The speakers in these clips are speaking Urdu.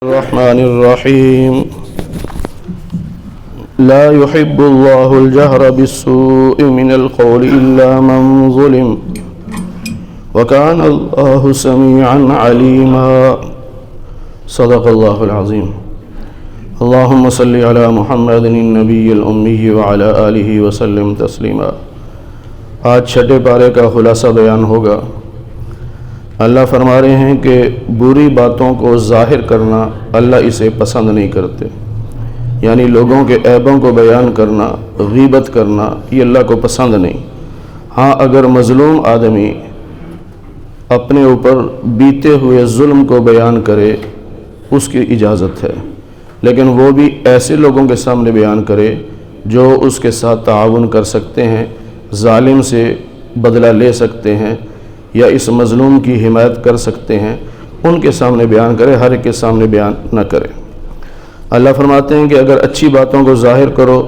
الرحمن الرحيم لا يحب الله الجهر بالسوء من القول إلا من ظلم وكان الله سميعا عليما صدق الله العظيم اللهم صل على محمد النبي الأمي وعلى آله وسلم تسلیما۔ آج چھٹے پارے کا خلاصہ بیان ہوگا۔ اللہ فرما رہے ہیں کہ بری باتوں کو ظاہر کرنا اللہ اسے پسند نہیں کرتے، یعنی لوگوں کے عیبوں کو بیان کرنا، غیبت کرنا، یہ اللہ کو پسند نہیں۔ ہاں، اگر مظلوم آدمی اپنے اوپر بیتے ہوئے ظلم کو بیان کرے اس کی اجازت ہے، لیکن وہ بھی ایسے لوگوں کے سامنے بیان کرے جو اس کے ساتھ تعاون کر سکتے ہیں، ظالم سے بدلہ لے سکتے ہیں یا اس مظلوم کی حمایت کر سکتے ہیں، ان کے سامنے بیان کرے، ہر ایک کے سامنے بیان نہ کرے۔ اللہ فرماتے ہیں کہ اگر اچھی باتوں کو ظاہر کرو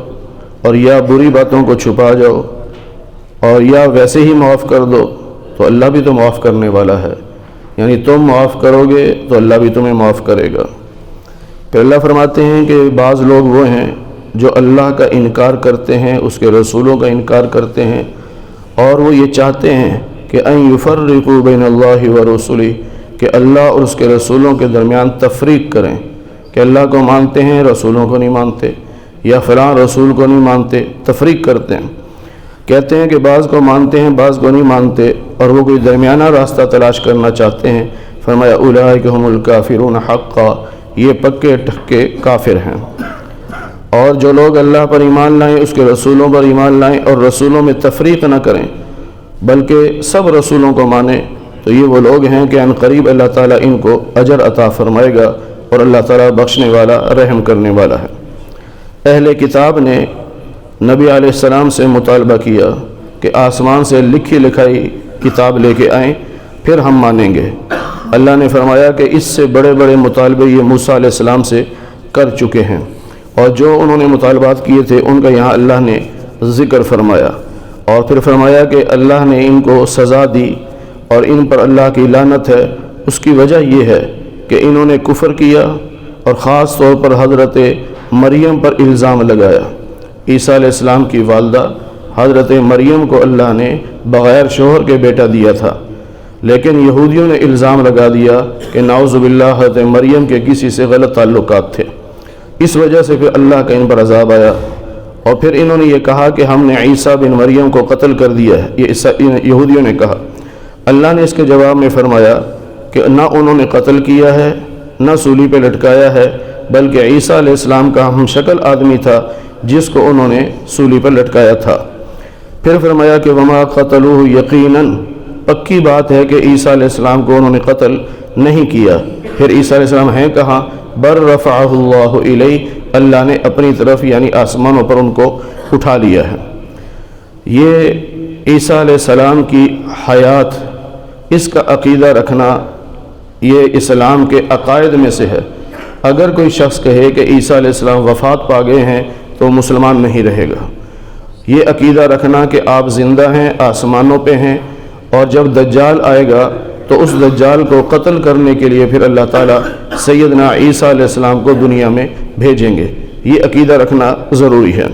اور یا بری باتوں کو چھپا جاؤ اور یا ویسے ہی معاف کر دو تو اللہ بھی تو معاف کرنے والا ہے، یعنی تم معاف کرو گے تو اللہ بھی تمہیں معاف کرے گا۔ پھر اللہ فرماتے ہیں کہ بعض لوگ وہ ہیں جو اللہ کا انکار کرتے ہیں، اس کے رسولوں کا انکار کرتے ہیں، اور وہ یہ چاہتے ہیں کہ ان یفرقوا بین اللہ ورسلہ، کہ اللہ اور اس کے رسولوں کے درمیان تفریق کریں، کہ اللہ کو مانتے ہیں رسولوں کو نہیں مانتے، یا فلاں رسول کو نہیں مانتے، تفریق کرتے ہیں۔ کہتے ہیں کہ بعض کو مانتے ہیں بعض کو نہیں مانتے، اور وہ کوئی درمیانہ راستہ تلاش کرنا چاہتے ہیں۔ فرمایا اولئک هم الکافرون حقا، یہ پکے ٹھکے کافر ہیں۔ اور جو لوگ اللہ پر ایمان لائیں، اس کے رسولوں پر ایمان لائیں اور رسولوں میں تفریق نہ کریں بلکہ سب رسولوں کو مانیں، تو یہ وہ لوگ ہیں کہ عنقریب اللہ تعالیٰ ان کو اجر عطا فرمائے گا، اور اللہ تعالیٰ بخشنے والا، رحم کرنے والا ہے۔ اہل کتاب نے نبی علیہ السلام سے مطالبہ کیا کہ آسمان سے لکھی لکھائی کتاب لے کے آئیں پھر ہم مانیں گے۔ اللہ نے فرمایا کہ اس سے بڑے بڑے مطالبے یہ موسیٰ علیہ السلام سے کر چکے ہیں، اور جو انہوں نے مطالبات کیے تھے ان کا یہاں اللہ نے ذکر فرمایا، اور پھر فرمایا کہ اللہ نے ان کو سزا دی اور ان پر اللہ کی لعنت ہے۔ اس کی وجہ یہ ہے کہ انہوں نے کفر کیا اور خاص طور پر حضرت مریم پر الزام لگایا۔ عیسیٰ علیہ السلام کی والدہ حضرت مریم کو اللہ نے بغیر شوہر کے بیٹا دیا تھا، لیکن یہودیوں نے الزام لگا دیا کہ نعوذ باللہ حضرت مریم کے کسی سے غلط تعلقات تھے۔ اس وجہ سے پھر اللہ کا ان پر عذاب آیا، اور پھر انہوں نے یہ کہا کہ ہم نے عیسیٰ بن مریم کو قتل کر دیا ہے، یہ یہودیوں نے کہا۔ اللہ نے اس کے جواب میں فرمایا کہ نہ انہوں نے قتل کیا ہے، نہ سولی پہ لٹکایا ہے، بلکہ عیسیٰ علیہ السلام کا ہم شکل آدمی تھا جس کو انہوں نے سولی پر لٹکایا تھا۔ پھر فرمایا کہ وما قتلوہ یقیناً، پکی بات ہے کہ عیسیٰ علیہ السلام کو انہوں نے قتل نہیں کیا۔ پھر عیسیٰ علیہ السلام ہیں کہاں؟ بر رفعہ اللہ الیہ، اللہ نے اپنی طرف یعنی آسمانوں پر ان کو اٹھا لیا ہے۔ یہ عیسیٰ علیہ السلام کی حیات، اس کا عقیدہ رکھنا یہ اسلام کے عقائد میں سے ہے۔ اگر کوئی شخص کہے کہ عیسیٰ علیہ السلام وفات پا گئے ہیں تو مسلمان نہیں رہے گا۔ یہ عقیدہ رکھنا کہ آپ زندہ ہیں، آسمانوں پہ ہیں، اور جب دجال آئے گا تو اس دجال کو قتل کرنے کے لیے پھر اللہ تعالیٰ سیدنا عیسیٰ علیہ السلام کو دنیا میں بھیجیں گے، یہ عقیدہ رکھنا ضروری ہے۔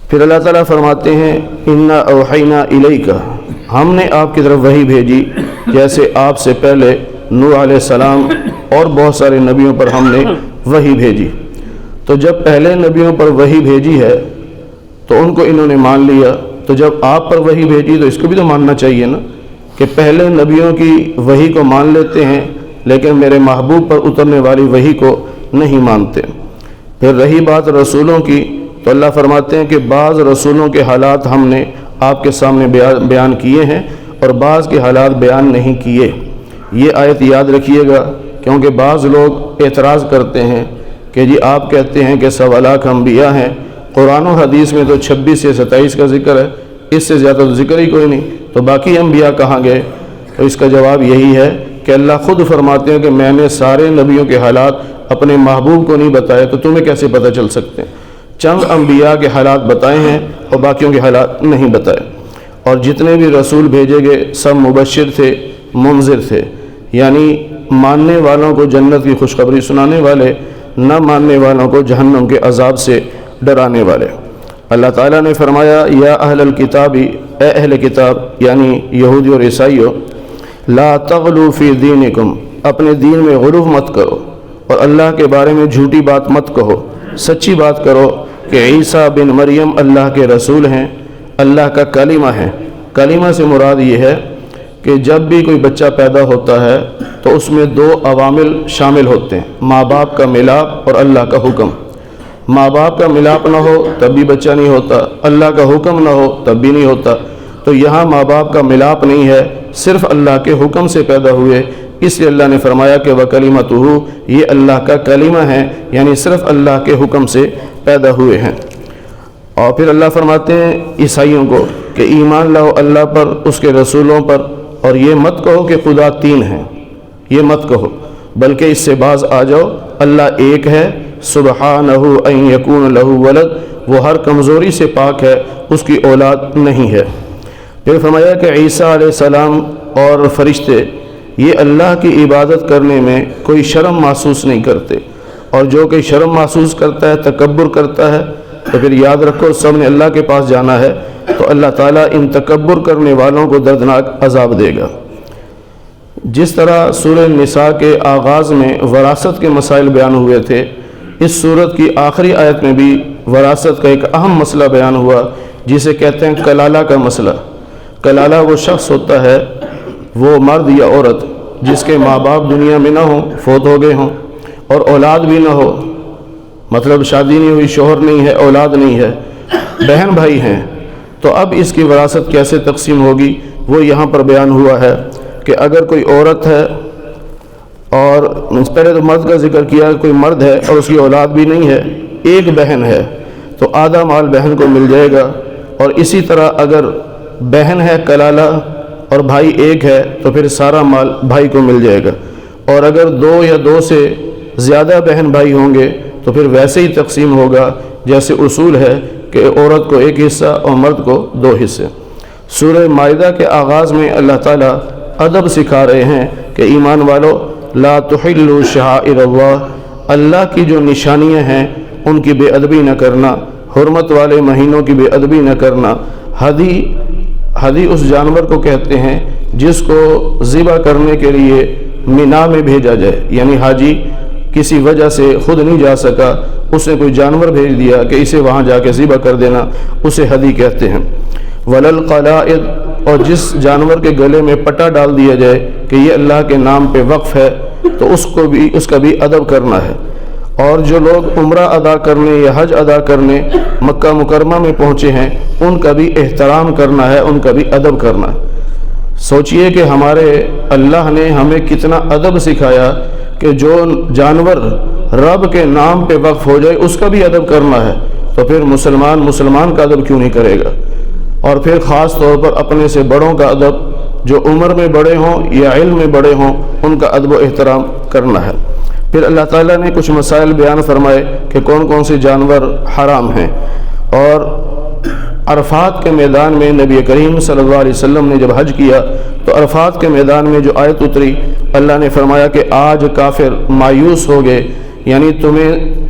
پھر اللہ تعالیٰ فرماتے ہیں انا اوحینا الیک، ہم نے آپ کی طرف وحی بھیجی جیسے آپ سے پہلے نوح علیہ السلام اور بہت سارے نبیوں پر ہم نے وحی بھیجی۔ تو جب پہلے نبیوں پر وحی بھیجی ہے تو ان کو انہوں نے مان لیا، تو جب آپ پر وحی بھیجی تو اس کو بھی تو ماننا چاہیے نا، کہ پہلے نبیوں کی وحی کو مان لیتے ہیں لیکن میرے محبوب پر اترنے والی وحی کو نہیں مانتے۔ پھر رہی بات رسولوں کی، تو اللہ فرماتے ہیں کہ بعض رسولوں کے حالات ہم نے آپ کے سامنے بیان کیے ہیں اور بعض کے حالات بیان نہیں کیے۔ یہ آیت یاد رکھیے گا، کیونکہ بعض لوگ اعتراض کرتے ہیں کہ جی آپ کہتے ہیں کہ 1.25 لاکھ انبیاء ہیں، قرآن و حدیث میں تو 26 سے 27 کا ذکر ہے، اس سے زیادہ تو ذکر ہی کوئی نہیں، تو باقی انبیاء کہاں گئے؟ تو اس کا جواب یہی ہے کہ اللہ خود فرماتے ہیں کہ میں نے سارے نبیوں کے حالات اپنے محبوب کو نہیں بتائے، تو تمہیں کیسے پتہ چل سکتے ہیں؟ چند انبیاء کے حالات بتائے ہیں اور باقیوں کے حالات نہیں بتائے۔ اور جتنے بھی رسول بھیجے گئے سب مبشر تھے، منذر تھے، یعنی ماننے والوں کو جنت کی خوشخبری سنانے والے، نہ ماننے والوں کو جہنم کے عذاب سے ڈرانے والے۔ اللہ تعالیٰ نے فرمایا یا اہل الکتاب، اے اہل کتاب یعنی یہودی اور عیسائیوں، لا تغلو فی دینکم، اپنے دین میں غلو مت کرو اور اللہ کے بارے میں جھوٹی بات مت کہو، سچی بات کرو کہ عیسیٰ بن مریم اللہ کے رسول ہیں، اللہ کا کلمہ ہے۔ کلمہ سے مراد یہ ہے کہ جب بھی کوئی بچہ پیدا ہوتا ہے تو اس میں دو عوامل شامل ہوتے ہیں، ماں باپ کا ملاپ اور اللہ کا حکم۔ ماں باپ کا ملاپ نہ ہو تب بھی بچہ نہیں ہوتا، اللہ کا حکم نہ ہو تب بھی نہیں ہوتا۔ تو یہاں ماں باپ کا ملاپ نہیں ہے، صرف اللہ کے حکم سے پیدا ہوئے، اس لیے اللہ نے فرمایا کہ وَكَلِمَتُهُ، یہ اللہ کا کلمہ ہے، یعنی صرف اللہ کے حکم سے پیدا ہوئے ہیں۔ اور پھر اللہ فرماتے ہیں عیسائیوں کو کہ ایمان لاؤ اللہ پر، اس کے رسولوں پر، اور یہ مت کہو کہ خدا تین ہیں، یہ مت کہو، بلکہ اس سے باز آ جاؤ، اللہ ایک ہے، سبحانہ ان یکون لہ ولد، وہ ہر کمزوری سے پاک ہے، اس کی اولاد نہیں ہے۔ پھر فرمایا کہ عیسیٰ علیہ السلام اور فرشتے یہ اللہ کی عبادت کرنے میں کوئی شرم محسوس نہیں کرتے، اور جو کہ شرم محسوس کرتا ہے، تکبر کرتا ہے، تو پھر یاد رکھو سب نے اللہ کے پاس جانا ہے، تو اللہ تعالیٰ ان تکبر کرنے والوں کو دردناک عذاب دے گا۔ جس طرح سورہ نساء کے آغاز میں وراثت کے مسائل بیان ہوئے تھے، اس سورت کی آخری آیت میں بھی وراثت کا ایک اہم مسئلہ بیان ہوا، جسے کہتے ہیں کلالہ کا مسئلہ۔ کلالہ وہ شخص ہوتا ہے، وہ مرد یا عورت جس کے ماں باپ دنیا میں نہ ہوں، فوت ہو گئے ہوں، اور اولاد بھی نہ ہو، مطلب شادی نہیں ہوئی، شوہر نہیں ہے، اولاد نہیں ہے، بہن بھائی ہیں، تو اب اس کی وراثت کیسے تقسیم ہوگی وہ یہاں پر بیان ہوا ہے کہ اگر کوئی عورت ہے، اور پہلے تو مرد کا ذکر کیا، کوئی مرد ہے اور اس کی اولاد بھی نہیں ہے، ایک بہن ہے، تو آدھا مال بہن کو مل جائے گا، اور اسی طرح اگر بہن ہے کلالہ اور بھائی ایک ہے تو پھر سارا مال بھائی کو مل جائے گا، اور اگر دو یا دو سے زیادہ بہن بھائی ہوں گے تو پھر ویسے ہی تقسیم ہوگا جیسے اصول ہے کہ عورت کو ایک حصہ اور مرد کو دو حصے۔ سورہ مائدہ کے آغاز میں اللہ تعالیٰ ادب سکھا رہے ہیں کہ ایمان والو لا تحلوا شعائر اللہ، اللہ کی جو نشانیاں ہیں ان کی بے ادبی نہ کرنا، حرمت والے مہینوں کی بے ادبی نہ کرنا۔ ہدی اس جانور کو کہتے ہیں جس کو ذبح کرنے کے لیے مینا میں بھیجا جائے، یعنی حاجی کسی وجہ سے خود نہیں جا سکا، اس نے کوئی جانور بھیج دیا کہ اسے وہاں جا کے ذبح کر دینا، اسے ہدی کہتے ہیں۔ وللقلائد، اور جس جانور کے گلے میں پٹا ڈال دیا جائے کہ یہ اللہ کے نام پہ وقف ہے، تو اس کا بھی ادب کرنا ہے۔ اور جو لوگ عمرہ ادا کرنے یا حج ادا کرنے مکہ مکرمہ میں پہنچے ہیں، ان کا بھی احترام کرنا ہے، ان کا بھی ادب کرنا ہے۔ سوچئے کہ ہمارے اللہ نے ہمیں کتنا ادب سکھایا کہ جو جانور رب کے نام پہ وقف ہو جائے اس کا بھی ادب کرنا ہے، تو پھر مسلمان کا ادب کیوں نہیں کرے گا؟ اور پھر خاص طور پر اپنے سے بڑوں کا ادب، جو عمر میں بڑے ہوں یا علم میں بڑے ہوں، ان کا ادب و احترام کرنا ہے۔ پھر اللہ تعالیٰ نے کچھ مسائل بیان فرمائے کہ کون کون سے جانور حرام ہیں، اور عرفات کے میدان میں نبی کریم صلی اللہ علیہ وسلم نے جب حج کیا تو عرفات کے میدان میں جو آیت اتری، اللہ نے فرمایا کہ آج کافر مایوس ہو گئے، یعنی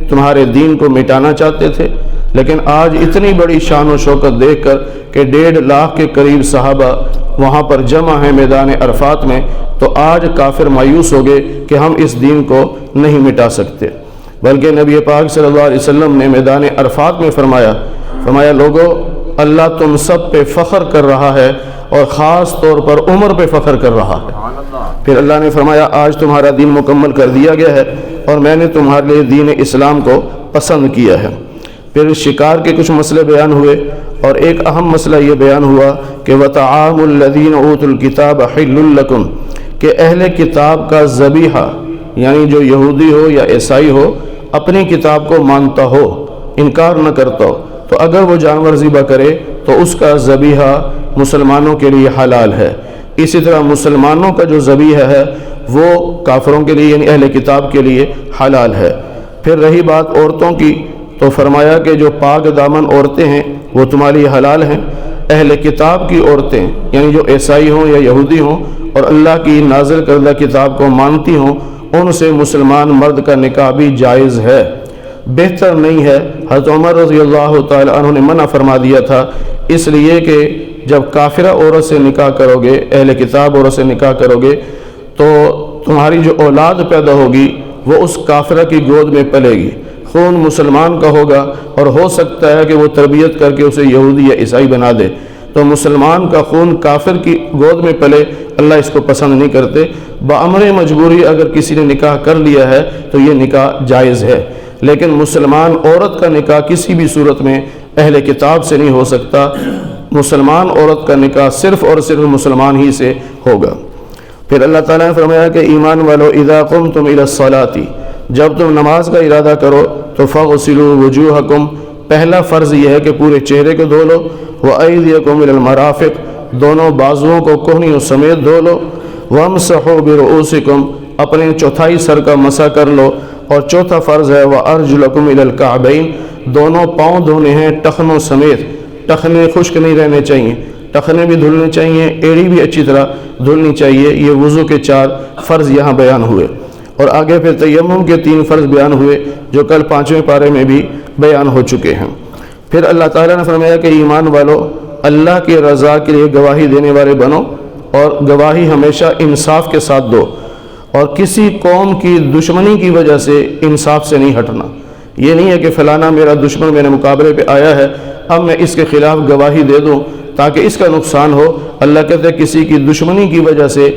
تمہارے دین کو مٹانا چاہتے تھے، لیکن آج اتنی بڑی شان و شوکت دیکھ کر کہ 1.5 لاکھ کے قریب صحابہ وہاں پر جمع ہیں میدان عرفات میں، تو آج کافر مایوس ہو گئے کہ ہم اس دین کو نہیں مٹا سکتے۔ بلکہ نبی پاک صلی اللہ علیہ وسلم نے میدان عرفات میں فرمایا لوگو، اللہ تم سب پہ فخر کر رہا ہے، اور خاص طور پر عمر پہ فخر کر رہا ہے۔ پھر اللہ نے فرمایا آج تمہارا دین مکمل کر دیا گیا ہے، اور میں نے تمہارے لیے دین اسلام کو پسند کیا ہے۔ پھر شکار کے کچھ مسئلے بیان ہوئے، اور ایک اہم مسئلہ یہ بیان ہوا کہ وَطَعَامُ الَّذِينَ أُوتُوا الْكِتَابَ حِلٌّ لَكُمْ، کہ اہل کتاب کا ذبیحہ، یعنی جو یہودی ہو یا عیسائی ہو، اپنی کتاب کو مانتا ہو، انکار نہ کرتا ہو، تو اگر وہ جانور ذبح کرے تو اس کا ذبیحہ مسلمانوں کے لیے حلال ہے۔ اسی طرح مسلمانوں کا جو ذبیحہ ہے وہ کافروں کے لیے یعنی اہل کتاب کے لیے حلال ہے۔ پھر رہی بات عورتوں کی، تو فرمایا کہ جو پاک دامن عورتیں ہیں وہ تمہارے لیے حلال ہیں، اہل کتاب کی عورتیں یعنی جو عیسائی ہوں یا یہودی ہوں اور اللہ کی نازل کردہ کتاب کو مانتی ہوں ان سے مسلمان مرد کا نکاح بھی جائز ہے، بہتر نہیں ہے۔ حضرت عمر رضی اللہ تعالی عنہ نے منع فرما دیا تھا، اس لیے کہ جب کافرہ عورت سے نکاح کرو گے، اہل کتاب عورت سے نکاح کرو گے، تو تمہاری جو اولاد پیدا ہوگی وہ اس کافرہ کی گود میں پلے گی، خون مسلمان کا ہوگا، اور ہو سکتا ہے کہ وہ تربیت کر کے اسے یہودی یا عیسائی بنا دے۔ تو مسلمان کا خون کافر کی گود میں پلے، اللہ اس کو پسند نہیں کرتے۔ بامر مجبوری اگر کسی نے نکاح کر لیا ہے تو یہ نکاح جائز ہے، لیکن مسلمان عورت کا نکاح کسی بھی صورت میں اہل کتاب سے نہیں ہو سکتا۔ مسلمان عورت کا نکاح صرف اور صرف مسلمان ہی سے ہوگا۔ پھر اللہ تعالیٰ نے فرمایا کہ ایمان والو اذا قمتم الی الصلاۃ، جب تم نماز کا ارادہ کرو تو فاغسلوا وجوہکم، پہلا فرض یہ ہے کہ پورے چہرے کو دھو لو، وایدیکم الی المرافق، دونوں بازوؤں کو کوہنیوں سمیت دھو لو، وامسحوا برؤوسکم، اپنے چوتھائی سر کا مسح کر لو، اور چوتھا فرض ہے وارجلکم الی الکعبین، دونوں پاؤں دھونے ہیں ٹخنوں سمیت، ٹخنے خشک نہیں رہنے چاہیے، ٹخنے بھی دھلنے چاہیے، ایڑی بھی اچھی طرح دھلنی چاہیے۔ یہ وضو کے 4 فرض یہاں بیان ہوئے، اور آگے پھر تیمم کے 3 فرض بیان ہوئے جو کل 5ویں پارے میں بھی بیان ہو چکے ہیں۔ پھر اللہ تعالیٰ نے فرمایا کہ ایمان والو اللہ کی رضا کے لیے گواہی دینے والے بنو، اور گواہی ہمیشہ انصاف کے ساتھ دو، اور کسی قوم کی دشمنی کی وجہ سے انصاف سے نہیں ہٹنا۔ یہ نہیں ہے کہ فلانا میرا دشمن میرے مقابلے پہ آیا ہے، اب میں اس کے خلاف گواہی دے دوں تاکہ اس کا نقصان ہو۔ اللہ کہتے ہیں کسی کی دشمنی کی وجہ سے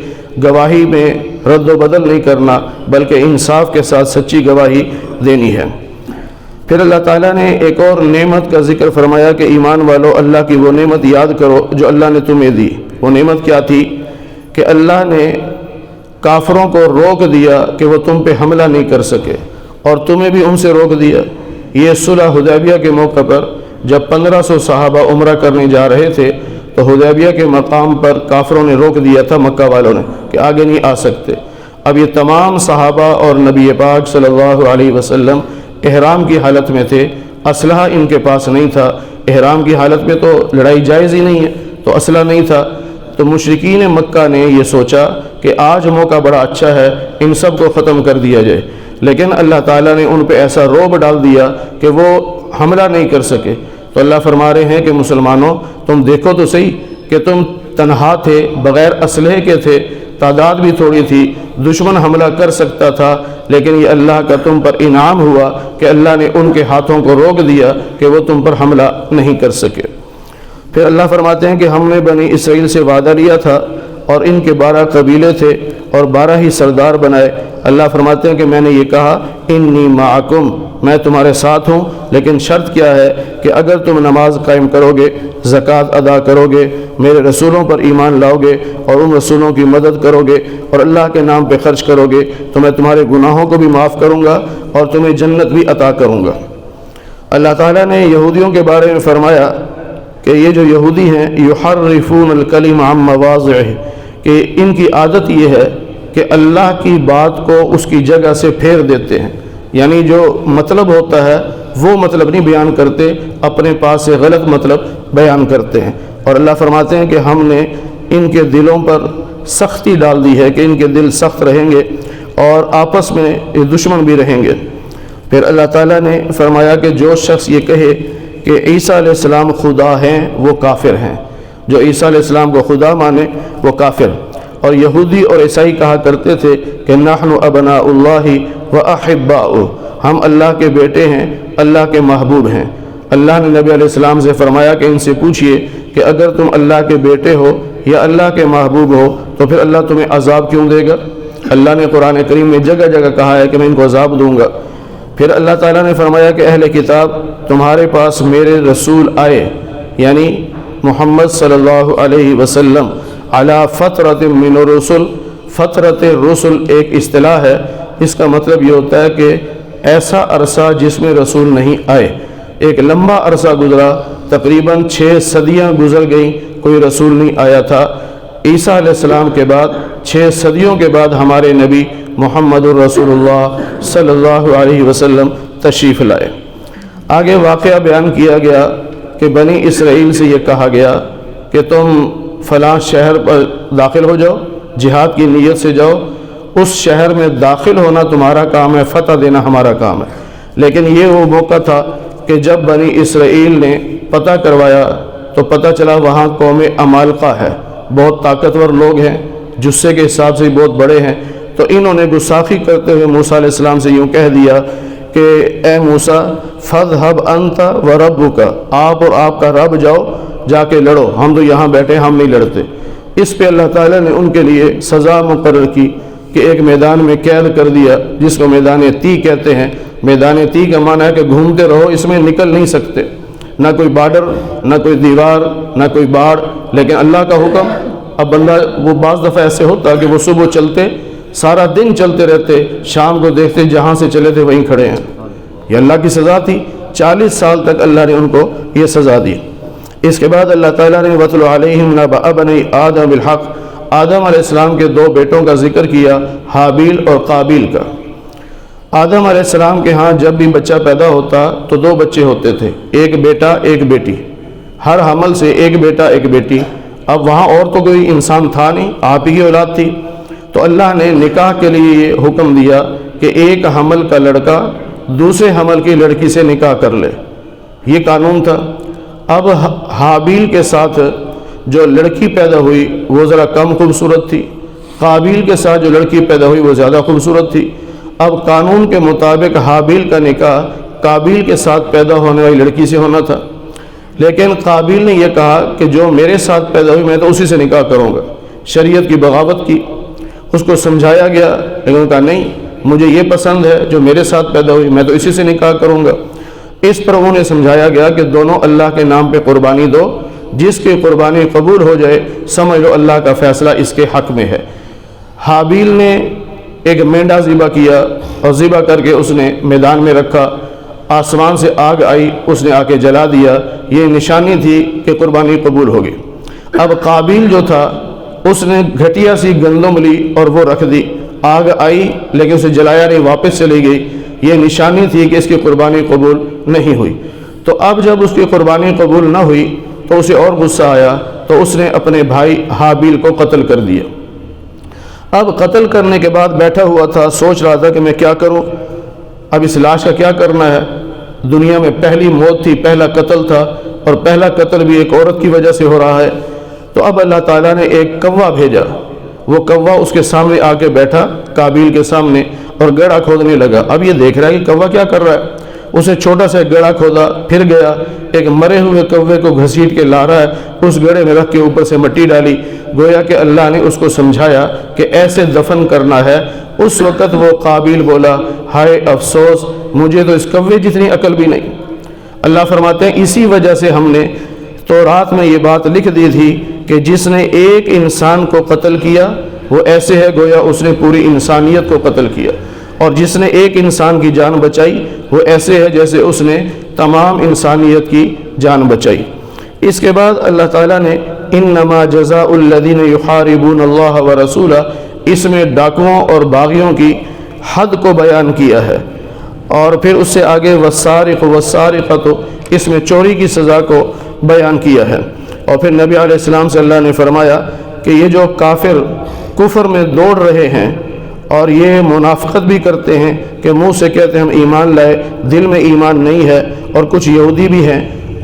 گواہی میں رد و بدل نہیں کرنا، بلکہ انصاف کے ساتھ سچی گواہی دینی ہے۔ پھر اللہ تعالیٰ نے ایک اور نعمت کا ذکر فرمایا کہ ایمان والو اللہ کی وہ نعمت یاد کرو جو اللہ نے تمہیں دی۔ وہ نعمت کیا تھی؟ کہ اللہ نے کافروں کو روک دیا کہ وہ تم پہ حملہ نہیں کر سکے، اور تمہیں بھی ان سے روک دیا۔ یہ صلح حدیبیہ کے موقع پر جب 1500 صحابہ عمرہ کرنے جا رہے تھے تو حدیبیہ کے مقام پر کافروں نے روک دیا تھا، مکہ والوں نے، کہ آگے نہیں آ سکتے۔ اب یہ تمام صحابہ اور نبی پاک صلی اللہ علیہ وسلم احرام کی حالت میں تھے، اسلحہ ان کے پاس نہیں تھا، احرام کی حالت میں تو لڑائی جائز ہی نہیں ہے، تو اسلحہ نہیں تھا۔ تو مشرکین مکہ نے یہ سوچا کہ آج موقع بڑا اچھا ہے، ان سب کو ختم کر دیا جائے، لیکن اللہ تعالیٰ نے ان پہ ایسا رعب ڈال دیا کہ وہ حملہ نہیں کر سکے۔ تو اللہ فرما رہے ہیں کہ مسلمانوں تم دیکھو تو صحیح کہ تم تنہا تھے، بغیر اسلحے کے تھے، تعداد بھی تھوڑی تھی، دشمن حملہ کر سکتا تھا، لیکن یہ اللہ کا تم پر انعام ہوا کہ اللہ نے ان کے ہاتھوں کو روک دیا کہ وہ تم پر حملہ نہیں کر سکے۔ پھر اللہ فرماتے ہیں کہ ہم نے بنی اسرائیل سے وعدہ لیا تھا، اور ان کے 12 قبیلے تھے اور 12 ہی سردار بنائے۔ اللہ فرماتے ہیں کہ میں نے یہ کہا انی معکم، میں تمہارے ساتھ ہوں، لیکن شرط کیا ہے کہ اگر تم نماز قائم کرو گے، زکوٰۃ ادا کرو گے، میرے رسولوں پر ایمان لاؤ گے اور ان رسولوں کی مدد کرو گے اور اللہ کے نام پہ خرچ کرو گے تو میں تمہارے گناہوں کو بھی معاف کروں گا اور تمہیں جنت بھی عطا کروں گا۔ اللہ تعالیٰ نے یہودیوں کے بارے میں فرمایا کہ یہ جو یہودی ہیں یحرفون الکلم عن مواضعہ، کہ ان کی عادت یہ ہے کہ اللہ کی بات کو اس کی جگہ سے پھیر دیتے ہیں، یعنی جو مطلب ہوتا ہے وہ مطلب نہیں بیان کرتے، اپنے پاس سے غلط مطلب بیان کرتے ہیں۔ اور اللہ فرماتے ہیں کہ ہم نے ان کے دلوں پر سختی ڈال دی ہے کہ ان کے دل سخت رہیں گے اور آپس میں دشمن بھی رہیں گے۔ پھر اللہ تعالیٰ نے فرمایا کہ جو شخص یہ کہے کہ عیسیٰ علیہ السلام خدا ہیں وہ کافر ہیں، جو عیسیٰ علیہ السلام کو خدا مانے وہ کافر۔ اور یہودی اور عیسائی کہا کرتے تھے کہ نحن ابناء اللہ و احباؤہ، ہم اللہ کے بیٹے ہیں، اللہ کے محبوب ہیں۔ اللہ نے نبی علیہ السلام سے فرمایا کہ ان سے پوچھئے کہ اگر تم اللہ کے بیٹے ہو یا اللہ کے محبوب ہو تو پھر اللہ تمہیں عذاب کیوں دے گا؟ اللہ نے قرآن کریم میں جگہ جگہ کہا ہے کہ میں ان کو عذاب دوں گا۔ پھر اللہ تعالیٰ نے فرمایا کہ اہل کتاب تمہارے پاس میرے رسول آئے، یعنی محمد صلی اللہ علیہ وسلم، علی فترۃ من الرسل، فترت رسل ایک اصطلاح ہے، اس کا مطلب یہ ہوتا ہے کہ ایسا عرصہ جس میں رسول نہیں آئے۔ ایک لمبا عرصہ گزرا، تقریباً 6 صدیاں گزر گئیں، کوئی رسول نہیں آیا تھا۔ عیسیٰ علیہ السلام کے بعد 6 صدیوں کے بعد ہمارے نبی محمد الرسول اللہ صلی اللہ علیہ وسلم تشریف لائے۔ آگے واقعہ بیان کیا گیا کہ بنی اسرائیل سے یہ کہا گیا کہ تم فلاں شہر پر داخل ہو جاؤ، جہاد کی نیت سے جاؤ، اس شہر میں داخل ہونا تمہارا کام ہے، فتح دینا ہمارا کام ہے۔ لیکن یہ وہ موقع تھا کہ جب بنی اسرائیل نے پتہ کروایا تو پتہ چلا وہاں قوم عمالقہ ہے، بہت طاقتور لوگ ہیں، جثے کے حساب سے بہت بڑے ہیں۔ تو انہوں نے گستاخی کرتے ہوئے موسیٰ علیہ السلام سے یوں کہہ دیا کہ اے موسیٰ فاذھب انت وربک، آپ اور آپ کا رب جاؤ، جا کے لڑو، ہم تو یہاں بیٹھے، ہم نہیں لڑتے۔ اس پہ اللہ تعالیٰ نے ان کے لیے سزا مقرر کی کہ ایک میدان میں قید کر دیا، جس کو میدان تی کہتے ہیں۔ میدان تی کا معنی ہے کہ گھومتے رہو، اس میں نکل نہیں سکتے، نہ کوئی بارڈر، نہ کوئی دیوار، نہ کوئی باڑ، لیکن اللہ کا حکم۔ اب بندہ وہ بعض دفعہ ایسے ہوتا کہ وہ صبح چلتے، سارا دن چلتے رہتے، شام کو دیکھتے جہاں سے چلے تھے وہیں کھڑے ہیں۔ یہ اللہ کی سزا تھی، 40 سال تک اللہ نے ان کو یہ سزا دی۔ اس کے بعد اللہ تعالیٰ نے وَاتْلُ عَلَيْهِمْ نَبَأَ بَنِي آدَمَ بِالْحَقِّ، آدم علیہ السلام کے 2 بیٹوں کا ذکر کیا، حابیل اور قابیل کا۔ آدم علیہ السلام کے ہاں جب بھی بچہ پیدا ہوتا تو 2 بچے ہوتے تھے، ایک بیٹا ایک بیٹی، ہر حمل سے ایک بیٹا ایک بیٹی۔ اب وہاں اور تو کوئی انسان تھا نہیں، آپ ہی کی اولاد تھی، تو اللہ نے نکاح کے لیے یہ حکم دیا کہ ایک حمل کا لڑکا دوسرے حمل کی لڑکی سے نکاح کر لے، یہ قانون تھا۔ اب حابیل کے ساتھ جو لڑکی پیدا ہوئی وہ ذرا کم خوبصورت تھی، قابیل کے ساتھ جو لڑکی پیدا ہوئی وہ زیادہ خوبصورت تھی۔ اب قانون کے مطابق حابیل کا نکاح قابیل کے ساتھ پیدا ہونے والی لڑکی سے ہونا تھا، لیکن قابیل نے یہ کہا کہ جو میرے ساتھ پیدا ہوئی میں تو اسی سے نکاح کروں گا، شریعت کی بغاوت کی۔ اس کو سمجھایا گیا لیکن انہوں نے کہا نہیں، مجھے یہ پسند ہے جو میرے ساتھ پیدا ہوئی، میں تو اسی سے نکاح کروں گا۔ اس پر انہیں سمجھایا گیا کہ دونوں اللہ کے نام پہ قربانی دو، جس کی قربانی قبول ہو جائے سمجھ لو اللہ کا فیصلہ اس کے حق میں ہے۔ حابیل نے ایک مینڈا ذبح کیا اور ذبح کر کے اس نے میدان میں رکھا، آسمان سے آگ آئی، اس نے آ کے جلا دیا، یہ نشانی تھی کہ قربانی قبول ہوگی۔ اب قابیل جو تھا اس نے گھٹیا سی گندم لی اور وہ رکھ دی، آگ آئی لیکن اسے جلایا نہیں، واپس چلی گئی، یہ نشانی تھی کہ اس کی قربانی قبول نہیں ہوئی۔ تو اب جب اس کی قربانی قبول نہ ہوئی تو اسے اور غصہ آیا، تو اس نے اپنے بھائی حابیل کو قتل کر دیا۔ اب قتل کرنے کے بعد بیٹھا ہوا تھا، سوچ رہا تھا کہ میں کیا کروں، اب اس لاش کا کیا کرنا ہے۔ دنیا میں پہلی موت تھی، پہلا قتل تھا، اور پہلا قتل بھی ایک عورت کی وجہ سے ہو رہا ہے۔ تو اب اللہ تعالیٰ نے ایک کوا بھیجا، وہ کوا اس کے سامنے آ کے بیٹھا، قابیل کے سامنے، اور گڑھا کھودنے لگا۔ اب یہ دیکھ رہا ہے کہ کوا کیا کر رہا ہے، اسے چھوٹا سا گڑھا کھودا، پھر گیا ایک مرے ہوئے کوے کو گھسیٹ کے لا رہا ہے، اس گڑھے میں رکھ کے اوپر سے مٹی ڈالی، گویا کہ اللہ نے اس کو سمجھایا کہ ایسے دفن کرنا ہے۔ اس وقت وہ قابیل بولا ہائے افسوس، مجھے تو اس کوے جتنی عقل بھی نہیں۔ اللہ فرماتے ہیں اسی وجہ سے ہم نے تورات میں یہ بات لکھ دی تھی کہ جس نے ایک انسان کو قتل کیا وہ ایسے ہے گویا اس نے پوری انسانیت کو قتل کیا، اور جس نے ایک انسان کی جان بچائی وہ ایسے ہے جیسے اس نے تمام انسانیت کی جان بچائی۔ اس کے بعد اللہ تعالیٰ نے انما جزاء الذین یحاربون اللہ ورسولہ، اس میں ڈاکوؤں اور باغیوں کی حد کو بیان کیا ہے، اور پھر اس سے آگے والسارق والسارقۃ، اس میں چوری کی سزا کو بیان کیا ہے۔ اور پھر نبی علیہ السلام سے اللہ نے فرمایا کہ یہ جو کافر کفر میں دوڑ رہے ہیں اور یہ منافقت بھی کرتے ہیں کہ منہ سے کہتے ہیں ہم ایمان لائے، دل میں ایمان نہیں ہے، اور کچھ یہودی بھی ہیں،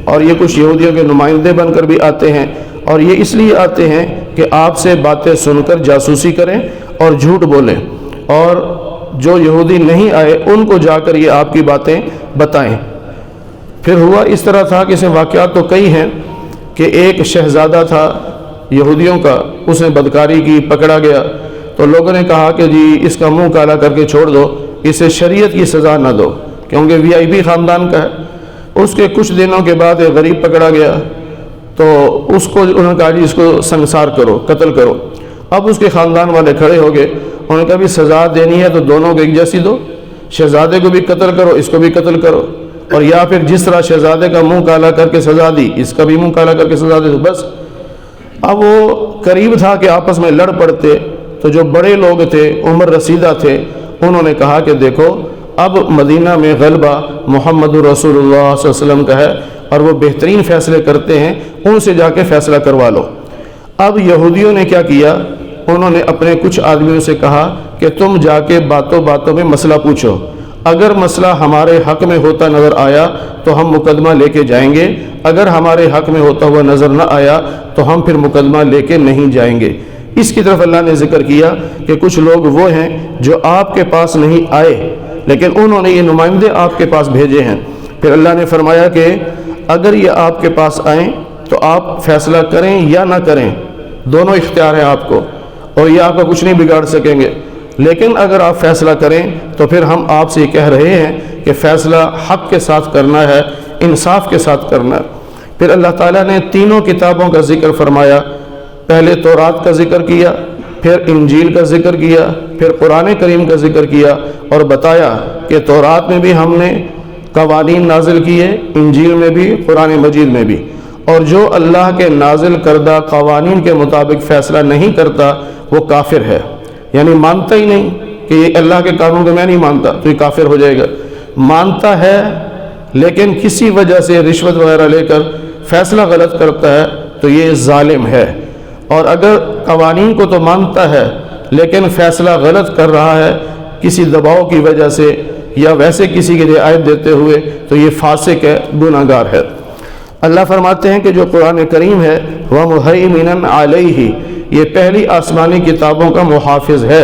اور یہ کچھ یہودیوں کے نمائندے بن کر بھی آتے ہیں، اور یہ اس لیے آتے ہیں کہ آپ سے باتیں سن کر جاسوسی کریں اور جھوٹ بولیں، اور جو یہودی نہیں آئے ان کو جا کر یہ آپ کی باتیں بتائیں۔ پھر ہوا اس طرح تھا کہ اس میں واقعات تو کئی ہیں کہ ایک شہزادہ تھا یہودیوں کا، اس نے بدکاری کی، پکڑا گیا، تو لوگوں نے کہا کہ جی اس کا منہ کالا کر کے چھوڑ دو، اسے شریعت کی سزا نہ دو کیونکہ VIP خاندان کا ہے۔ اس کے کچھ دنوں کے بعد ایک غریب پکڑا گیا، تو اس کو انہوں نے کہا جی اس کو سنسار کرو، قتل کرو۔ اب اس کے خاندان والے کھڑے ہو گئے، انہوں نے کہا بھی سزا دینی ہے تو دونوں کو ایک جیسی دو، شہزادے کو بھی قتل کرو، اس کو بھی قتل کرو، اور یا پھر جس طرح شہزادے کا منہ کالا کر کے سزا دی اس کا بھی منہ کالا کر کے سزا دے دو بس۔ اب وہ قریب تھا کہ آپس میں لڑ پڑتے، تو جو بڑے لوگ تھے، عمر رسیدہ تھے، انہوں نے کہا کہ دیکھو اب مدینہ میں غلبہ محمد رسول اللہ صلی اللہ علیہ وسلم کا ہے اور وہ بہترین فیصلے کرتے ہیں، ان سے جا کے فیصلہ کروا لو۔ اب یہودیوں نے کیا کیا، انہوں نے اپنے کچھ آدمیوں سے کہا کہ تم جا کے باتوں باتوں میں مسئلہ پوچھو، اگر مسئلہ ہمارے حق میں ہوتا نظر آیا تو ہم مقدمہ لے کے جائیں گے، اگر ہمارے حق میں ہوتا ہوا نظر نہ آیا تو ہم پھر مقدمہ لے کے نہیں جائیں گے۔ اس کی طرف اللہ نے ذکر کیا کہ کچھ لوگ وہ ہیں جو آپ کے پاس نہیں آئے لیکن انہوں نے یہ نمائندے آپ کے پاس بھیجے ہیں۔ پھر اللہ نے فرمایا کہ اگر یہ آپ کے پاس آئیں تو آپ فیصلہ کریں یا نہ کریں، دونوں اختیار ہیں آپ کو، اور یہ آپ کا کچھ نہیں بگاڑ سکیں گے، لیکن اگر آپ فیصلہ کریں تو پھر ہم آپ سے یہ کہہ رہے ہیں کہ فیصلہ حق کے ساتھ کرنا ہے، انصاف کے ساتھ کرنا ہے۔ پھر اللہ تعالیٰ نے تینوں کتابوں کا ذکر فرمایا، پہلے تورات کا ذکر کیا، پھر انجیل کا ذکر کیا، پھر قرآن کریم کا ذکر کیا، اور بتایا کہ تورات میں بھی ہم نے قوانین نازل کیے، انجیل میں بھی، قرآن مجید میں بھی، اور جو اللہ کے نازل کردہ قوانین کے مطابق فیصلہ نہیں کرتا وہ کافر ہے، یعنی مانتا ہی نہیں کہ یہ اللہ کے قانون کو میں نہیں مانتا تو یہ کافر ہو جائے گا، مانتا ہے لیکن کسی وجہ سے رشوت وغیرہ لے کر فیصلہ غلط کرتا ہے تو یہ ظالم ہے، اور اگر قوانین کو تو مانتا ہے لیکن فیصلہ غلط کر رہا ہے کسی دباؤ کی وجہ سے یا ویسے کسی کی رعایت دیتے ہوئے تو یہ فاسق ہے، گناہ گار ہے۔ اللہ فرماتے ہیں کہ جو قرآن کریم ہے وَمُهَيْمِنًا عَلَيْهِ، یہ پہلی آسمانی کتابوں کا محافظ ہے،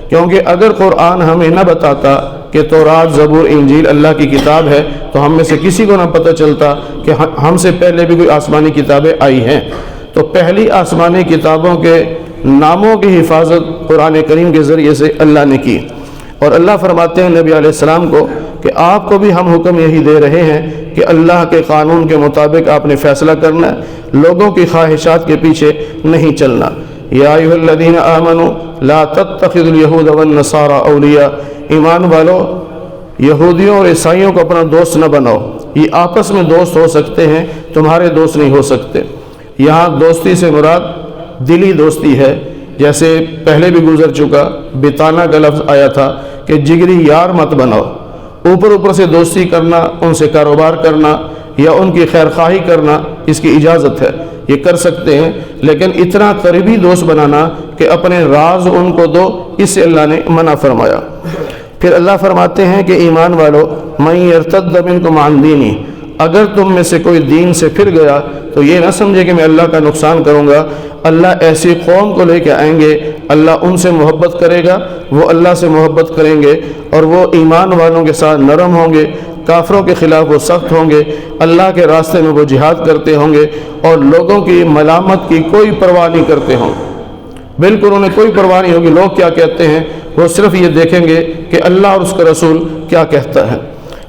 کیونکہ اگر قرآن ہمیں نہ بتاتا کہ تورات، زبور، انجیل اللہ کی کتاب ہے تو ہم میں سے کسی کو نہ پتہ چلتا کہ ہم سے پہلے بھی کوئی آسمانی کتابیں آئی ہیں۔ تو پہلی آسمانی کتابوں کے ناموں کی حفاظت قرآن کریم کے ذریعے سے اللہ نے کی، اور اللہ فرماتے ہیں نبی علیہ السلام کو کہ آپ کو بھی ہم حکم یہی دے رہے ہیں کہ اللہ کے قانون کے مطابق آپ نے فیصلہ کرنا ہے، لوگوں کی خواہشات کے پیچھے نہیں چلنا۔ یا ایھا الذین آمنوا لا تتخذوا اليہود والنصارى اولیاء، ایمان والو یہودیوں اور عیسائیوں کو اپنا دوست نہ بناؤ، یہ آپس میں دوست ہو سکتے ہیں، تمہارے دوست نہیں ہو سکتے۔ یہاں دوستی سے مراد دلی دوستی ہے، جیسے پہلے بھی گزر چکا بتانا کا لفظ آیا تھا کہ جگری یار مت بناؤ، اوپر اوپر سے دوستی کرنا، ان سے کاروبار کرنا یا ان کی خیر خواہی کرنا اس کی اجازت ہے، یہ کر سکتے ہیں، لیکن اتنا قریبی دوست بنانا کہ اپنے راز ان کو دو، اس سے اللہ نے منع فرمایا۔ پھر اللہ فرماتے ہیں کہ ایمان والو من یرتد منکم عن دینہ، اگر تم میں سے کوئی دین سے پھر گیا تو یہ نہ سمجھے کہ میں اللہ کا نقصان کروں گا، اللہ ایسی قوم کو لے کے آئیں گے، اللہ ان سے محبت کرے گا، وہ اللہ سے محبت کریں گے، اور وہ ایمان والوں کے ساتھ نرم ہوں گے، کافروں کے خلاف وہ سخت ہوں گے، اللہ کے راستے میں وہ جہاد کرتے ہوں گے، اور لوگوں کی ملامت کی کوئی پرواہ نہیں کرتے ہوں، بالکل انہیں کوئی پرواہ نہیں ہوگی لوگ کیا کہتے ہیں، وہ صرف یہ دیکھیں گے کہ اللہ اور اس کا رسول کیا کہتا ہے۔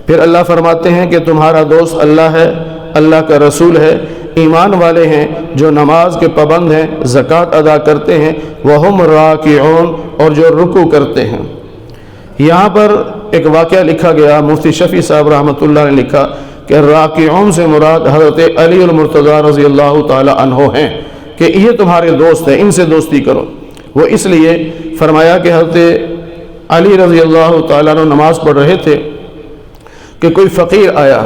پھر اللہ فرماتے ہیں کہ تمہارا دوست اللہ ہے، اللہ کا رسول ہے، ایمان والے ہیں جو نماز کے پابند ہیں، زکوٰۃ ادا کرتے ہیں، وَهُمْ رَاكِعُونَ، اور جو رکوع کرتے ہیں۔ یہاں پر ایک واقعہ لکھا گیا، مفتی شفیع صاحب رحمۃ اللہ نے لکھا کہ راکعون سے مراد حضرت علی المرتضیٰ رضی اللہ تعالی عنہ ہیں، کہ یہ تمہارے دوست ہیں، ان سے دوستی کرو۔ وہ اس لیے فرمایا کہ حضرت علی رضی اللہ تعالیٰ عنہ نماز پڑھ رہے تھے کہ کوئی فقیر آیا،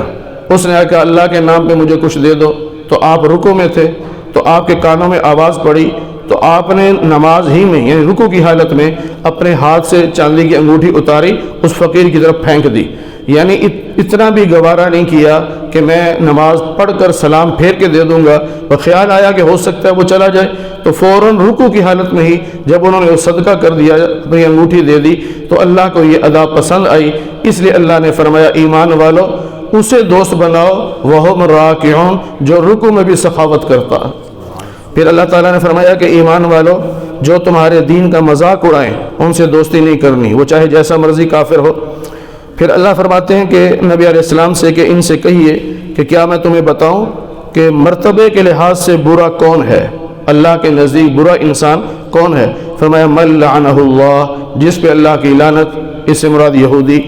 اس نے کہا اللہ کے نام پہ مجھے کچھ دے دو، تو آپ رکوع میں تھے تو آپ کے کانوں میں آواز پڑی، تو آپ نے نماز ہی میں یعنی رکوع کی حالت میں اپنے ہاتھ سے چاندی کی انگوٹھی اتاری، اس فقیر کی طرف پھینک دی، یعنی اتنا بھی گوارا نہیں کیا کہ میں نماز پڑھ کر سلام پھیر کے دے دوں گا، اور خیال آیا کہ ہو سکتا ہے وہ چلا جائے، تو فوراً رکوع کی حالت میں ہی جب انہوں نے وہ صدقہ کر دیا، اپنی انگوٹھی دے دی، تو اللہ کو یہ ادا پسند آئی، اس لیے اللہ نے فرمایا ایمان والو اسے دوست بناؤ، وَهُمْ رَاكِعُونَ، جو رکوع میں بھی سخاوت کرتا۔ پھر اللہ تعالیٰ نے فرمایا کہ ایمان والو جو تمہارے دین کا مذاق اڑائیں ان سے دوستی نہیں کرنی، وہ چاہے جیسا مرضی کافر ہو۔ پھر اللہ فرماتے ہیں کہ نبی علیہ السلام سے کہ ان سے کہیے کہ کیا میں تمہیں بتاؤں کہ مرتبے کے لحاظ سے برا کون ہے، اللہ کے نزدیک برا انسان کون ہے؟ فرمایا من لعنہ اللہ، جس پہ اللہ کی لعنت، اس سے مراد یہودی،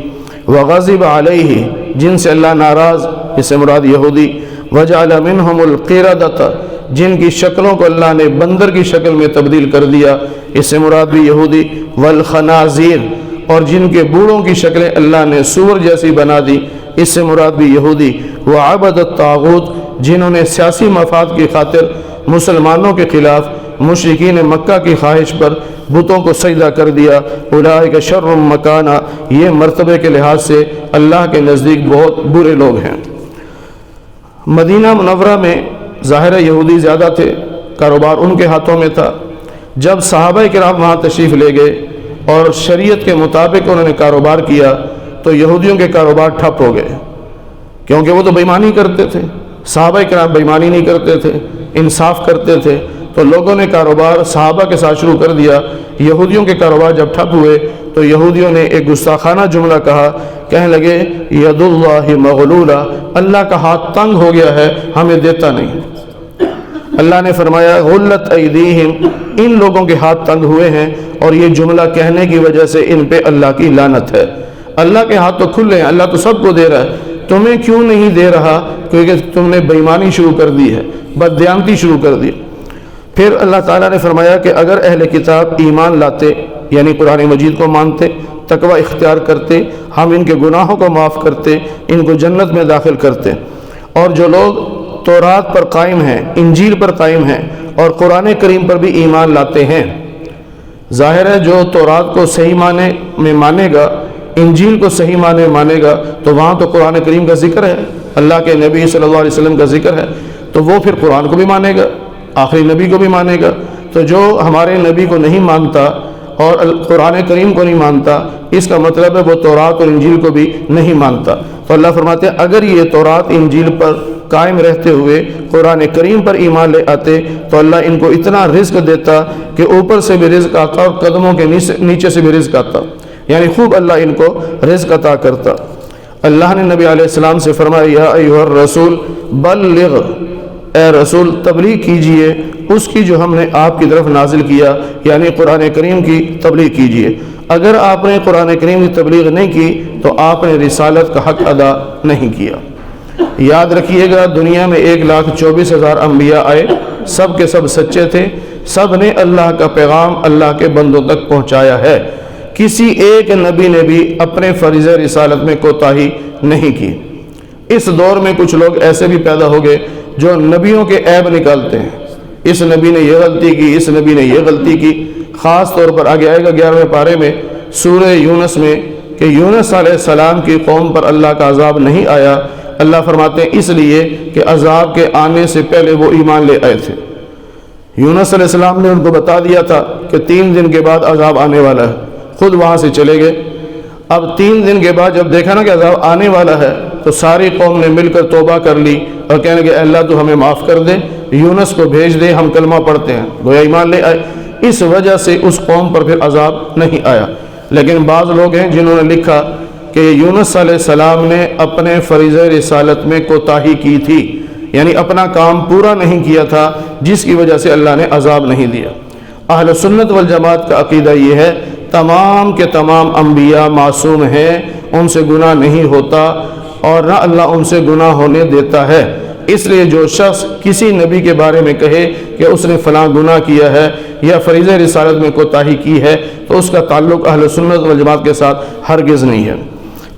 وغضب علیہ، جن سے اللہ ناراض، اس سے مراد یہودی، وجعل منہم القردۃ، جن کی شکلوں کو اللہ نے بندر کی شکل میں تبدیل کر دیا، اس سے مراد بھی یہودی، والخنازیر، اور جن کے بوڑھوں کی شکلیں اللہ نے سور جیسی بنا دی، اس سے مراد بھی یہودی، وعبد الطاغوت، جنہوں نے سیاسی مفاد کی خاطر مسلمانوں کے خلاف، مشرکین مکہ کی خواہش پر بتوں کو سجدہ کر دیا۔ اولئک شر مکانا، یہ مرتبے کے لحاظ سے اللہ کے نزدیک بہت برے لوگ ہیں۔ مدینہ منورہ میں ظاہر یہودی زیادہ تھے، کاروبار ان کے ہاتھوں میں تھا۔ جب صحابہ کرام وہاں تشریف لے گئے اور شریعت کے مطابق انہوں نے کاروبار کیا تو یہودیوں کے کاروبار ٹھپ ہو گئے، کیونکہ وہ تو بےایمانی کرتے تھے۔ صحابہ کرام بےایمانی نہیں کرتے تھے، انصاف کرتے تھے، تو لوگوں نے کاروبار صحابہ کے ساتھ شروع کر دیا۔ یہودیوں کے کاروبار جب ٹھپ ہوئے تو یہودیوں نے ایک گستاخانہ جملہ کہا، کہنے لگے ید اللہ مغلولہ، اللہ کا ہاتھ تنگ ہو گیا ہے، ہمیں دیتا نہیں۔ اللہ نے فرمایا غلت ایدیہم، ان لوگوں کے ہاتھ تنگ ہوئے ہیں اور یہ جملہ کہنے کی وجہ سے ان پہ اللہ کی لعنت ہے۔ اللہ کے ہاتھ تو کھلے ہیں، اللہ تو سب کو دے رہا ہے، تمہیں کیوں نہیں دے رہا؟ کیونکہ تم نے بےایمانی شروع کر دی ہے، بددیانتی شروع کر دی۔ پھر اللہ تعالیٰ نے فرمایا کہ اگر اہل کتاب ایمان لاتے، یعنی قرآن مجید کو مانتے، تقوی اختیار کرتے، ہم ان کے گناہوں کو معاف کرتے، ان کو جنت میں داخل کرتے۔ اور جو لوگ تورات پر قائم ہیں، انجیل پر قائم ہیں اور قرآن کریم پر بھی ایمان لاتے ہیں، ظاہر ہے جو تورات کو صحیح معنی میں مانے گا، انجیل کو صحیح معنی میں مانے گا، تو وہاں تو قرآن کریم کا ذکر ہے، اللہ کے نبی صلی اللہ علیہ وسلم کا ذکر ہے، تو وہ پھر قرآن کو بھی مانے گا، آخری نبی کو بھی مانے گا۔ تو جو ہمارے نبی کو نہیں مانتا اور قرآن کریم کو نہیں مانتا، اس کا مطلب ہے وہ تورات اور انجیل کو بھی نہیں مانتا۔ تو اللہ فرماتے ہیں اگر یہ تورات انجیل پر قائم رہتے ہوئے قرآن کریم پر ایمان لے آتے تو اللہ ان کو اتنا رزق دیتا کہ اوپر سے بھی رزق آتا اور قدموں کے نیچے سے بھی رزق آتا، یعنی خوب اللہ ان کو رزق عطا کرتا۔ اللہ نے نبی علیہ السلام سے فرمایا یا ایھا الرسول بلغ، اے رسول تبلیغ کیجئے اس کی جو ہم نے آپ کی طرف نازل کیا، یعنی قرآن کریم کی تبلیغ کیجئے۔ اگر آپ نے قرآن کریم کی تبلیغ نہیں کی تو آپ نے رسالت کا حق ادا نہیں کیا۔ یاد رکھیے گا دنیا میں 1,24,000 انبیاء آئے، سب کے سب سچے تھے، سب نے اللہ کا پیغام اللہ کے بندوں تک پہنچایا ہے، کسی ایک نبی نے بھی اپنے فرض رسالت میں کوتاہی نہیں کی۔ اس دور میں کچھ لوگ ایسے بھی پیدا ہو گئے جو نبیوں کے عیب نکالتے ہیں، اس نبی نے یہ غلطی کی، اس نبی نے یہ غلطی کی۔ خاص طور پر آگے آئے گا 11ویں پارے میں سورہ یونس میں کہ یونس علیہ السلام کی قوم پر اللہ کا عذاب نہیں آیا۔ اللہ فرماتے ہیں اس لیے کہ عذاب کے آنے سے پہلے وہ ایمان لے آئے تھے۔ یونس علیہ السلام نے ان کو بتا دیا تھا کہ 3 دن کے بعد عذاب آنے والا ہے، خود وہاں سے چلے گئے۔ اب 3 دن کے بعد جب دیکھا نا کہ عذاب آنے والا ہے تو ساری قوم نے مل کر توبہ کر لی اور کہنے کہ اللہ تو ہمیں معاف کر دے، یونس کو بھیج دے، ہم کلمہ پڑھتے ہیں، گویا ایمان لے آئے۔ اس وجہ سے اس قوم پر پھر عذاب نہیں آیا۔ لیکن بعض لوگ ہیں جنہوں نے لکھا کہ یونس علیہ السلام نے اپنے فریضہ رسالت میں کوتاہی کی تھی، یعنی اپنا کام پورا نہیں کیا تھا، جس کی وجہ سے اللہ نے عذاب نہیں دیا۔ اہل سنت والجماعت کا عقیدہ یہ ہے تمام کے تمام انبیاء معصوم ہیں، ان سے گناہ نہیں ہوتا اور نہ اللہ ان سے گناہ ہونے دیتا ہے۔ اس لیے جو شخص کسی نبی کے بارے میں کہے کہ اس نے فلاں گناہ کیا ہے یا فریضہ رسالت میں کوتاہی کی ہے تو اس کا تعلق اہل سنت والجماعت کے ساتھ ہرگز نہیں ہے۔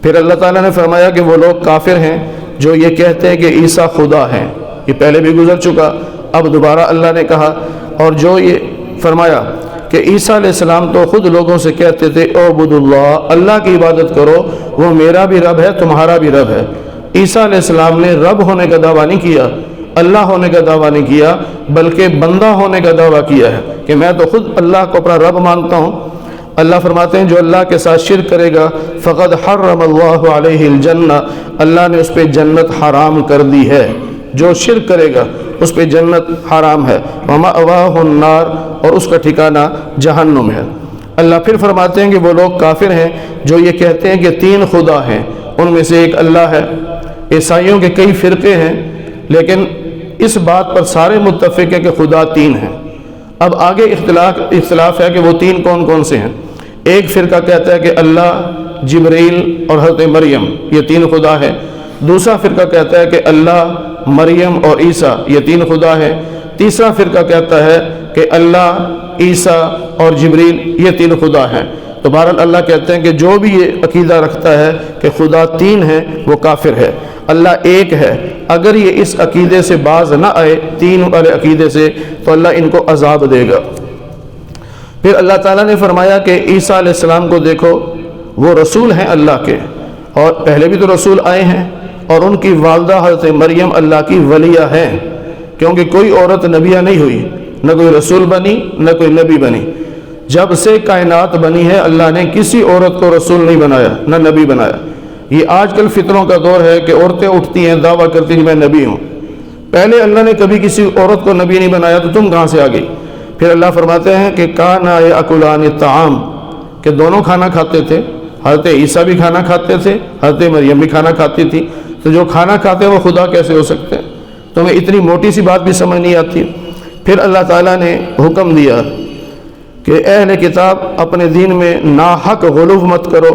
پھر اللہ تعالیٰ نے فرمایا کہ وہ لوگ کافر ہیں جو یہ کہتے ہیں کہ عیسیٰ خدا ہیں، یہ پہلے بھی گزر چکا، اب دوبارہ اللہ نے کہا۔ اور جو یہ فرمایا کہ عیسیٰ علیہ السلام تو خود لوگوں سے کہتے تھے اعبد اللہ، اللہ کی عبادت کرو، وہ میرا بھی رب ہے تمہارا بھی رب ہے۔ عیسیٰ علیہ السلام نے رب ہونے کا دعویٰ نہیں کیا، اللہ ہونے کا دعویٰ نہیں کیا، بلکہ بندہ ہونے کا دعویٰ کیا ہے کہ میں تو خود اللہ کو اپنا رب مانتا ہوں۔ اللہ فرماتے ہیں جو اللہ کے ساتھ شرک کرے گا فقد حرم اللہ علیہ الجنہ، اللہ نے اس پہ جنت حرام کر دی ہے۔ جو شرک کرے گا اس پہ جنت حرام ہے، ومأواہ النار، اور اس کا ٹھکانہ جہنم ہے۔ اللہ پھر فرماتے ہیں کہ وہ لوگ کافر ہیں جو یہ کہتے ہیں کہ 3 خدا ہیں، ان میں سے ایک اللہ ہے۔ عیسائیوں کے کئی فرقے ہیں لیکن اس بات پر سارے متفق ہیں کہ خدا 3 ہیں۔ اب آگے اختلاف ہے کہ وہ 3 کون کون سے ہیں۔ ایک فرقہ کہتا ہے کہ اللہ، جبریل اور حضرت مریم یہ 3 خدا ہیں۔ دوسرا فرقہ کہتا ہے کہ اللہ، مریم اور عیسیٰ یہ 3 خدا ہیں۔ تیسرا فرقہ کہتا ہے کہ اللہ، عیسیٰ اور جبریل یہ 3 خدا ہیں۔ تو بہرحال اللہ کہتے ہیں کہ جو بھی یہ عقیدہ رکھتا ہے کہ خدا 3 ہیں وہ کافر ہے۔ اللہ ایک ہے، اگر یہ اس عقیدے سے باز نہ آئے، تین والے عقیدے سے، تو اللہ ان کو عذاب دے گا۔ پھر اللہ تعالیٰ نے فرمایا کہ عیسیٰ علیہ السلام کو دیکھو، وہ رسول ہیں اللہ کے، اور پہلے بھی تو رسول آئے ہیں، اور ان کی والدہ حضرت مریم اللہ کی ولیہ ہیں، کیونکہ کوئی عورت نبیہ نہیں ہوئی، نہ کوئی رسول بنی نہ کوئی نبی بنی۔ جب سے کائنات بنی ہے اللہ نے کسی عورت کو رسول نہیں بنایا، نہ نبی بنایا۔ یہ آج کل فتنوں کا دور ہے کہ عورتیں اٹھتی ہیں، دعویٰ کرتی ہیں میں نبی ہوں۔ پہلے اللہ نے کبھی کسی عورت کو نبی نہیں بنایا، تو تم کہاں سے آ گئی؟ پھر اللہ فرماتے ہیں کہ کانا یاکلان الطعام، کہ دونوں کھانا کھاتے تھے، حضرت عیسیٰ بھی کھانا کھاتے تھے، حضرت مریم بھی کھانا کھاتی تھی، تو جو کھانا کھاتے ہیں وہ خدا کیسے ہو سکتے ہیں؟ تمہیں اتنی موٹی سی بات بھی سمجھ نہیں آتی۔ پھر اللہ تعالیٰ نے حکم دیا کہ اہل کتاب اپنے دین میں ناحق غلو مت کرو،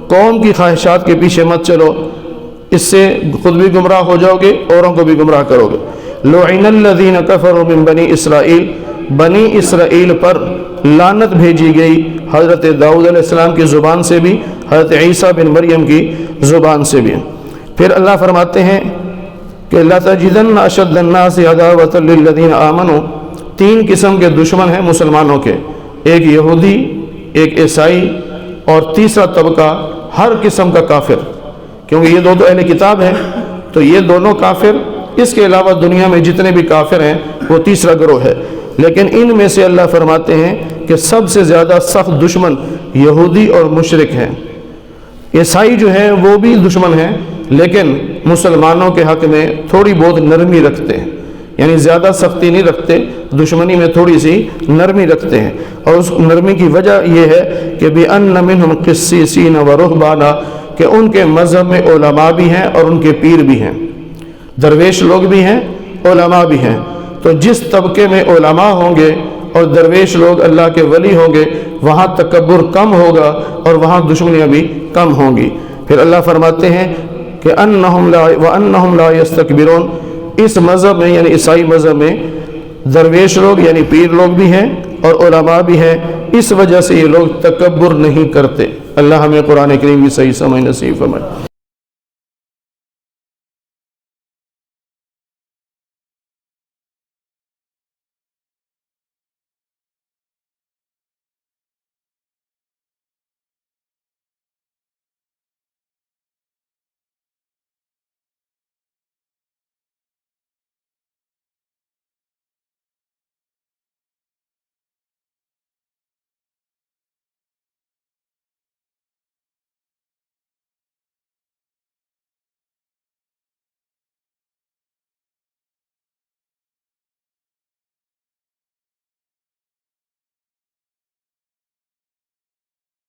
قوم کی خواہشات کے پیچھے مت چلو، اس سے خود بھی گمراہ ہو جاؤ گے، اوروں کو بھی گمراہ کرو گے۔ لعن الذین کفروا من بنی اسرائیل، بنی اسرائیل پر لعنت بھیجی گئی، حضرت داؤد علیہ السلام کی زبان سے بھی، حضرت عیسیٰ بن مریم کی زبان سے بھی۔ پھر اللہ فرماتے ہیں کہ لَتَجِدَنَّ أَشَدَّ النَّاسِ عَدَاوَةً لِلَّذِينَ آمَنُوا، تین قسم کے دشمن ہیں مسلمانوں کے، ایک یہودی، ایک عیسائی، اور تیسرا طبقہ ہر قسم کا کافر، کیونکہ یہ دو اہل کتاب ہیں، تو یہ دونوں کافر، اس کے علاوہ دنیا میں جتنے بھی کافر ہیں وہ تیسرا گروہ ہے۔ لیکن ان میں سے اللہ فرماتے ہیں کہ سب سے زیادہ سخت دشمن یہودی اور مشرک ہیں۔ عیسائی جو ہیں وہ بھی دشمن ہیں، لیکن مسلمانوں کے حق میں تھوڑی بہت نرمی رکھتے ہیں، یعنی زیادہ سختی نہیں رکھتے، دشمنی میں تھوڑی سی نرمی رکھتے ہیں، اور اس نرمی کی وجہ یہ ہے کہ بِأَنَّ مِنْهُمْ قِسِّيسِينَ وَرُهْبَانَ، کہ ان کے مذہب میں علماء بھی ہیں اور ان کے پیر بھی ہیں، درویش لوگ بھی ہیں، علماء بھی ہیں۔ تو جس طبقے میں علماء ہوں گے اور درویش لوگ اللہ کے ولی ہوں گے، وہاں تکبر کم ہوگا اور وہاں دشمنیاں بھی کم ہوں گی۔ پھر اللہ فرماتے ہیں کہ وَأَنَّهُمْ لَا يَسْتَكْبِرُونَ، اس مذہب میں یعنی عیسائی مذہب میں درویش لوگ یعنی پیر لوگ بھی ہیں اور علماء بھی ہیں، اس وجہ سے یہ لوگ تکبر نہیں کرتے۔ اللہ ہمیں قرآن کریم کی صحیح سمجھ نصیب فرمائے۔